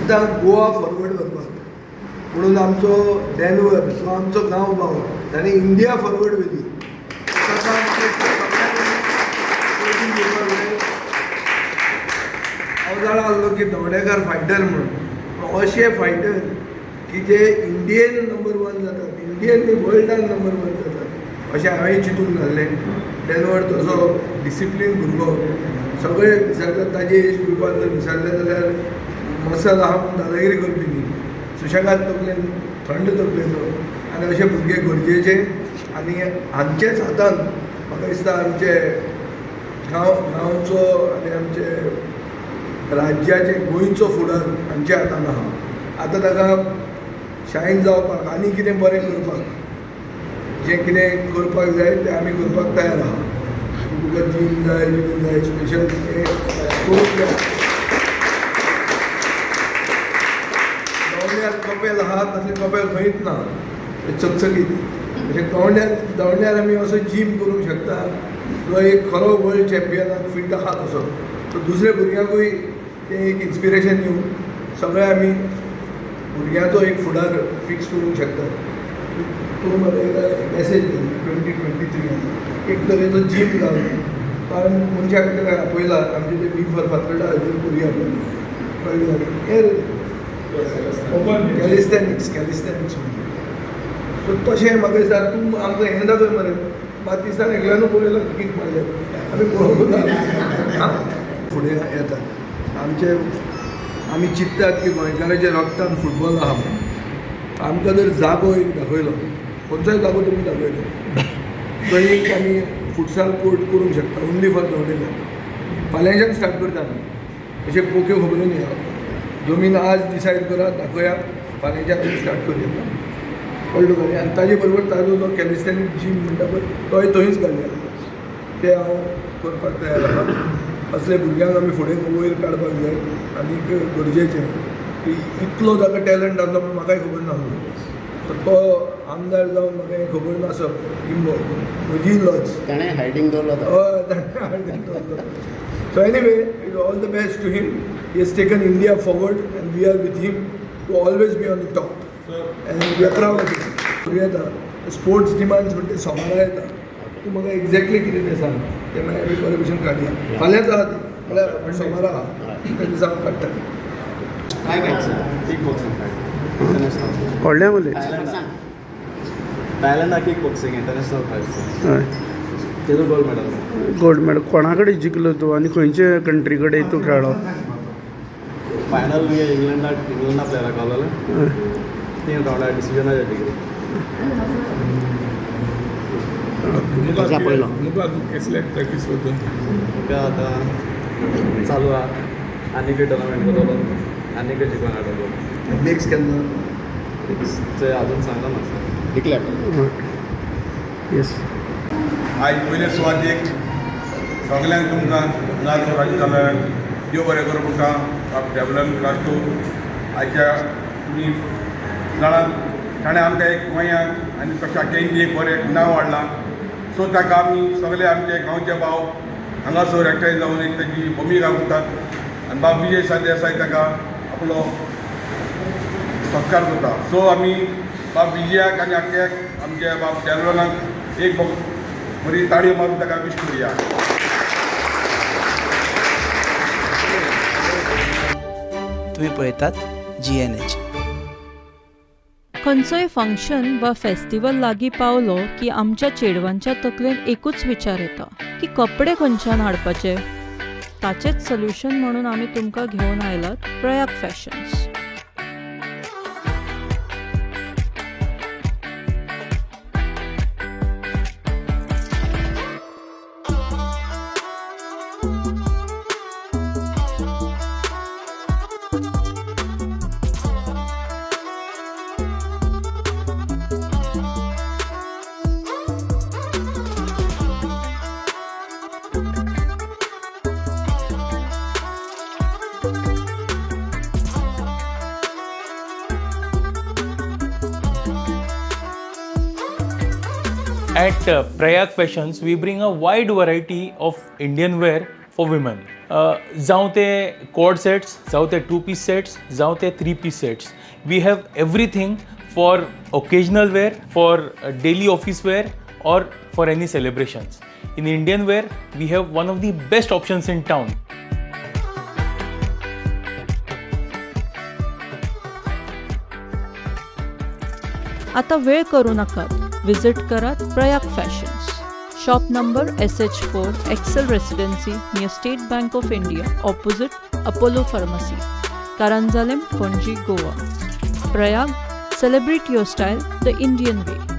चिंता गोवा फॉरवर्ड करपाक म्हणून आमचो डॅनवर जो आमचो गांव भाव ताणें इंडिया फॉरवर्ड व्हेली. हांव जाणा आसलो की दवडेकर फायटर म्हणून अशे फायटर की जे इंडियेन नंबर 1 जातात, इंडियन न्ही वर्ल्डान नंबर 1 जातात अशें हांवें चिंतून घाल्लें. डॅनवर तसो डिसिप्लीन भुरगो, सगळे विसरतात ताजे एज ग्रुपान जर विसरले जाल्यार मसल आहा पूण दादागिरी करपी न्ही, सुशेगाद तकलेन थंड तकलेचो आनी अशे भुरगे गरजेचे. आनी हांचेच हातान म्हाका दिसता आमचे गांवचो आनी आमचे राज्याचे गोंयचो फुडार हांच्या हातान आहा. आतां ताका शायन जावपाक आनी कितें बरें करपाक जें कितें करपाक जाय तें आमी करपाक तयार आहा. तुका जीम जाय, कितें जाय, स्पेशल हें करूंक जाय. गवंड्यार कपेल आहा तसलें कपेल खंयच ना, चकचकीत. म्हणजे गवंड्यार आमी असो जीम करूंक शकता जो एक खरो वर्ल्ड चॅम्पियनाक फीट आहा तसो. सो दुसऱ्या भुरग्यांकूय तें एक इन्स्पिरेशन दिवन सगळे आमी भुरग्यांचो एक फुडार फिक्स करूंक शकतात. तूं म्हाका एकदां मॅसेज दी 2023 एक तरेचो जीम घाल, कारण मनशाक कितें आपयलां आमचे ते बी फॉर फातर्डा हाजेर करुया कळ्ळें. हें कॅलिस्थेनिक्स म्हणून. सो तशें म्हाका दिसता तूं आमकां हें दाखय मरे, पाकिस्तान एकल्यानूच पळयलां किक मारलें आमी पळोवंक ना. फुडें येतात आमी चिंततात की गोंयकाराच्या रगतान फुटबॉल आहा म्हणून. आमकां जर जागो एक दाखयलो, खंयचोय जागो तुमी दाखयलो, थंय एक आमी फुटसाल कोर्ट करूंक शकता ओन्ली फॉर दवडेकर. फाल्यांच्यान स्टार्ट करता आमी, अशें पोक्यो खबरो न्ही. जमीन आज डिसायड करात, दाखया, फाल्यांच्यान आमी स्टार्ट करुया. कळ्ळें तुका. आनी ताजे बरोबर ताजो जो कॅलिस्थेनीक जीम म्हणटा पळय तोय थंयच घालया. तें हांव करपाक तयार आसा. असले भुरग्यांक आमी फुडें वयर काडपाक जाय आनीक गरजेचें की इतलो ताका टॅलंट आसलो पूण म्हाकाय खबर नासलो. तो आमदार जावन म्हाका हें खबर नासप की म्हजी लॉज ताणें हायडींग दवरलो. हय ताणें हायडींग दवरलो. So anyway it all the best to him. He has taken India forward and we are with him to always be on the top. And we are proud येता sports demands म्हणटा सोमारा येता. तूं म्हाका exactly कितें तें सांग, तें मागीर आमी बरें भशेन काडया. फाल्यांच आहा ती म्हळ्यार सोमारा आहा, त्या दिसा हांव काडटा. काय किक बॉक्सिंग इंटरनॅशनल व्हडल्या मले थायलंडा किक बॉक्सिंग इंटरनॅशनल फायट्स हय तेजो गोल्ड मेडल. गोल्ड मेडल कोणा कडेन जिखलो तूं आनी खंयचे कंट्री कडेन तूं खेळ्ळो? फायनल इंग्लंडा प्लेयराक गावलेलें 3 राउंडार डिसिजनाचेर डिग्री. कसले प्रॅक्टीस करता? तुका आतां चालू आहा आनीकय टुर्नामेंट करतलो, आनीकय जिखून हाडटलो. नेक्स्ट केन्ना? ते अजून सांगना मातशें जिखल्या. येस. आज पयले सुवातेक सगल्यांक तुमकां नाच राजकारण देव बरें करूं तुमकां डेव्हलप राखतो. आजच्या तुमी जाणात ताणें आमकां एक गोंयांक आनी कशा केंद्री एक बरें नांव हाडलां. सो ताका आमी सगळे आमचे गांवचे भाव हांगासर एकठांय जावन एक ताची भुमिका करतात आनी बाब विजय देसाय ताका आपलो सत्कार करता. सो आमी बाब विजयाक आनी आख्याक आमच्या बाब जनरलांक एक बरी ताळयो मारून ताका विश करुया. तुम्ही पळयतात GNH. खंयचोय फंक्शन वा फेस्टिवल लागीं पावलो की आमच्या चेडवांच्या तकलेन एकूच विचार येता की कपडे खंयच्यान हाडपाचे. ताचेच सोल्युशन म्हणून आमी तुमकां घेवन आयलात Prayag Fashions. At Prayag Fashions, we bring a wide variety of Indian wear for women. जावं ते कॉर्ड सेट्स, जावं ते 2 पीस सेट्स, जावं ते 3 piece sets. We have everything for occasional wear, for daily office wear or for any celebrations. In Indian wear, we have one of the best options in town. आता वेळ करू नकात, visit करात Prayag Fashions. Shop number SH4 Excel Residency near State Bank of India opposite Apollo Pharmacy, Karanjalem, Panaji, Goa. Prayag, celebrate your style the Indian way.